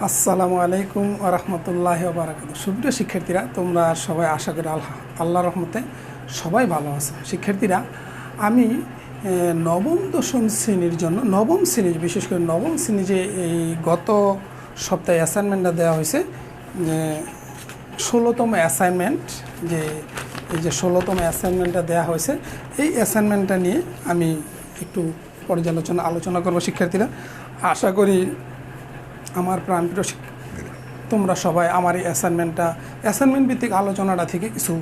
আসসালামু আলাইকুম ওয়া রাহমাতুল্লাহি ওয়া বারাকাতুহু। সুপ্রিয় শিক্ষার্থীরা, তোমরা সবাই আশা করি আল্লাহর রহমতে সবাই ভালো আছো। শিক্ষার্থীরা, আমি নবম দশম শ্রেণীর জন্য নবম শ্রেণীর বিশেষ করে নবম শ্রেণী যে এই গত সপ্তাহে অ্যাসাইনমেন্টটা দেওয়া হয়েছে, যে 16তম অ্যাসাইনমেন্ট, যে এই যে 16তম অ্যাসাইনমেন্টটা দেওয়া হয়েছে, এই অ্যাসাইনমেন্টটা নিয়ে আমি একটু আলোচনা করব। শিক্ষার্থীরা, আশা করি আমার প্রাণপ্রিয় শিক্ষার্থীরা তোমরা সবাই আমার এই অ্যাসাইনমেন্ট ভিত্তিক আলোচনাটা থেকে কিছু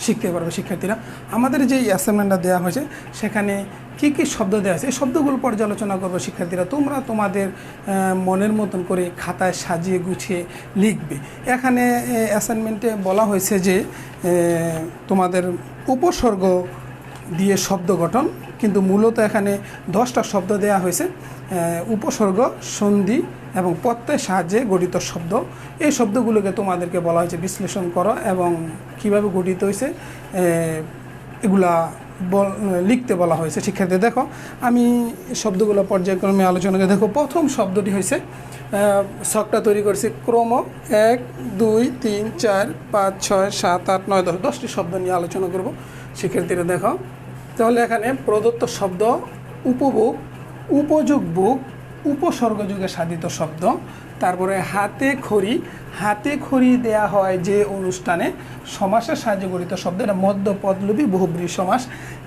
শিখতে পারবে। শিক্ষার্থীরা, আমাদের যে অ্যাসাইনমেন্টটা দেওয়া হয়েছে সেখানে কী কী শব্দ দেওয়া হয়েছে এই শব্দগুলো পর্যালোচনা করবো। শিক্ষার্থীরা, তোমরা তোমাদের মনের মতন করে খাতায় সাজিয়ে গুছিয়ে লিখবে। এখানে অ্যাসাইনমেন্টে বলা হয়েছে যে তোমাদের উপসর্গ দিয়ে শব্দ গঠন, কিন্তু মূলত এখানে 10টা শব্দ দেওয়া হয়েছে। উপসর্গ, সন্ধি এবং প্রত্যয়ের সাহায্যে গঠিত শব্দ, এই শব্দগুলোকে তোমাদেরকে বলা হয়েছে বিশ্লেষণ করো এবং কিভাবে গঠিত হয়েছে এগুলা লিখতে বলা হয়েছে। শিক্ষার্থী, দেখো আমি শব্দগুলো পর্যায়ক্রমে আলোচনা করে দেখো। প্রথম শব্দটি হয়েছে, ছকটা তৈরি করেছি ক্রম 1 2 3 4 5 6 7 8 9 10, 10টি শব্দ নিয়ে আলোচনা করব। শিক্ষার্থীরা দেখো, তাহলে এখানে প্রদত্ত শব্দ উপভোগ, উপযোগভোগ, উপসর্গযুগে সাধিত শব্দ। তারপরে হাতে খড়ি দেয়া হয় যে অনুষ্ঠানে, সমাসের সাহায্যে গঠিত শব্দ, এটা মধ্যপদলোপী বহুব্রীহি সমাস।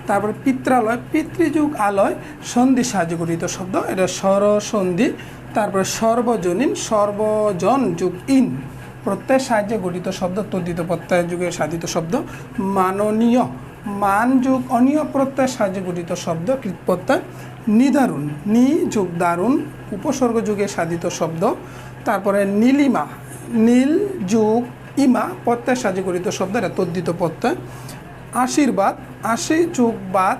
তারপরে পিত্রালয়, পিতৃযুগ আলয়, সন্ধি সাহায্যে গঠিত শব্দ, এটা স্বরসন্ধি। তারপরে সর্বজনীন, সর্বজন যুগ ইন, প্রত্যয়ের সাহায্যে গঠিত শব্দ, তদ্ধিত প্রত্যয়ের যুগে সাধিত শব্দ। মাননীয়, মান যুগ অনীয় প্রত্যয়ের সাহায্যে গঠিত শব্দ, কৃতপ্রত্যয়। নিদারুণ, নি যুগ দারুণ, উপসর্গ যুগে সাধিত শব্দ। তারপরে নীলিমা, নীল যুগ ইমা, প্রত্যয়ের সাহায্যে গঠিত শব্দ, এটা তদ্ধিত প্রত্যয়। আশীর্বাদ, আশি যুগ বাদ,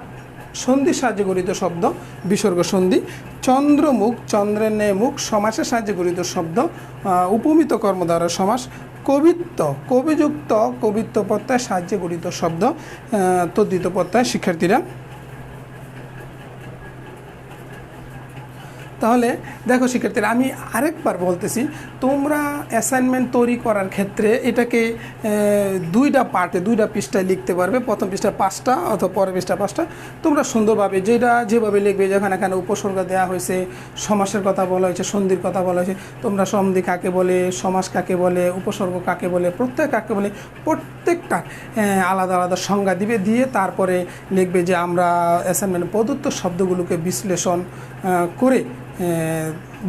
সন্ধির সাহায্যে গঠিত শব্দ, বিসর্গ সন্ধি। চন্দ্রমুখ, চন্দ্রের ন্যায় মুখ, সমাসের সাহায্যে গঠিত শব্দ, উপমিত কর্মদ্বারা সমাস। কবিত্ব, কবিযুক্ত কবিত্ব প্রত্যয়ের সাহায্যে গঠিত শব্দ, তদ্ধিত প্রত্যয়। শিক্ষার্থীরা, তাহলে দেখো শিক্ষার্থীরা, আমি আরেকবার বলতেছি, তোমরা অ্যাসাইনমেন্ট তৈরি করার ক্ষেত্রে এটাকে 2টা পার্টে 2টা পৃষ্ঠায় লিখতে পারবে। প্রথম পৃষ্ঠা 5টা অথবা পরের পৃষ্ঠা 5টা। তোমরা সুন্দরভাবে যেভাবে লিখবে, যেখানে এখানে উপসর্গ দেওয়া হয়েছে, সমাসের কথা বলা হয়েছে, সন্ধির কথা বলা হয়েছে, তোমরা সন্ধি কাকে বলে, সমাস কাকে বলে, উপসর্গ কাকে বলে, প্রত্যয় কাকে বলে, প্রত্যেকটা আলাদা আলাদা সংজ্ঞা দিবে। দিয়ে তারপরে লিখবে যে আমরা অ্যাসাইনমেন্ট প্রদত্ত শব্দগুলোকে বিশ্লেষণ করে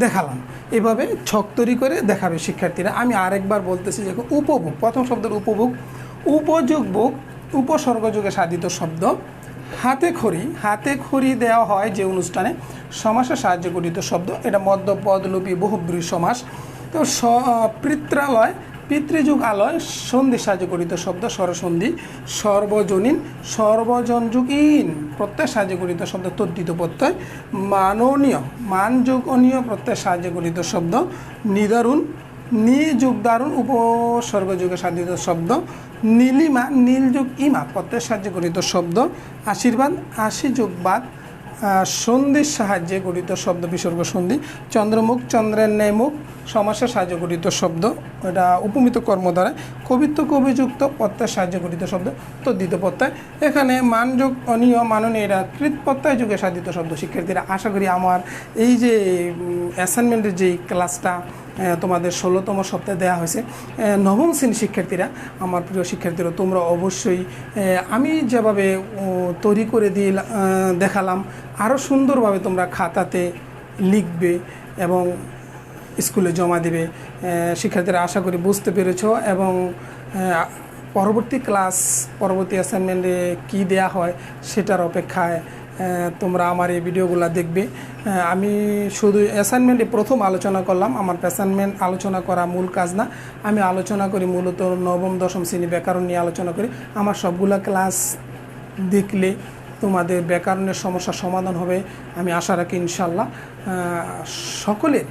দেখালাম। এভাবে ছক তৈরি করে দেখাবে। শিক্ষার্থীরা, আমি আরেকবার বলতেছি, যে উপভোগ, প্রথম শব্দের উপভোগ, উপযোগভোগ, উপসর্গযুগে সাধিত শব্দ। হাতে খড়ি দেওয়া হয় যে অনুষ্ঠানে, সমাসের সাহায্যে গঠিত শব্দ, এটা মধ্যপদলোপী বহুব্রীহি সমাস। তো পিত্রালয়, পিতৃযুগ আলয়, সন্ধির সাহায্যে গঠিত শব্দ, স্বরসন্ধি। সর্বজনীন, সর্বজনযুগীন, প্রত্যয়ের সাহায্যে গঠিত শব্দ, তদ্ধিত প্রত্যয়। মাননীয়, মান যুগ অনীয়, প্রত্যয়ের সাহায্যে গঠিত শব্দ। নিদারুণ, নি যুগ দারুণ, উপসর্গ যুগে সাধিত শব্দ। নীলিমা, নীল যুগ ইমা, প্রত্যয়ের সাহায্যে গঠিত শব্দ। আশীর্বাদ, আশি যুগ বাদ, সন্ধির সাহায্যে গঠিত শব্দ, বিসর্গ সন্ধি। চন্দ্রমুখ, চন্দ্রের ন্যায় মুখ, সমাসের সাহায্যে গঠিত শব্দ, এটা উপমিত কর্ম দ্বারা। কবিত্ব, কবিযুক্ত, প্রত্যয়ের সাহায্যে গঠিত শব্দ, তদ্ধিত প্রত্যয়। এখানে মানযোগ অনীয়, মাননীয়, এরা কৃতপ্রত্যয় যুগে সাধিত শব্দ। শিক্ষার্থীরা, আশা করি আমার এই যে অ্যাসাইনমেন্টের যেই ক্লাসটা তোমাদের 16তম সপ্তাহে দেওয়া হয়েছে, নবম শ্রেণীর শিক্ষার্থীরা, আমার প্রিয় শিক্ষার্থীরা, তোমরা অবশ্যই আমি যেভাবে তৈরি করে দিয়ে দেখালাম, আরও সুন্দরভাবে তোমরা খাতাতে লিখবে এবং স্কুলে জমা দেবে। শিক্ষার্থীরা, আশা করি বুঝতে পেরেছ এবং পরবর্তী অ্যাসাইনমেন্টে কী দেয়া হয় সেটার অপেক্ষায় তোমরা আমার এই ভিডিওগুলো দেখবে। আমি শুধু অ্যাসাইনমেন্টে প্রথম আলোচনা করলাম, আমার অ্যাসাইনমেন্ট আলোচনা করা মূল কাজ না। আমি আলোচনা করি মূলত নবম দশম শ্রেণী ব্যাকরণ নিয়ে আলোচনা করি। আমার সবগুলা ক্লাস দেখলে তোমাদের ব্যাকরণের সমস্যার সমাধান হবে আমি আশা রাখি, ইনশাল্লাহ। সকলের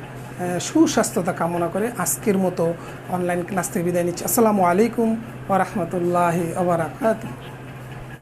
সুস্বাস্থ্যতা কামনা করে আজকের মতো অনলাইন ক্লাস থেকে বিদায় নিচ্ছি। আসসালামু আলাইকুম ওয়া রাহমাতুল্লাহি ওয়া বারাকাতুহু।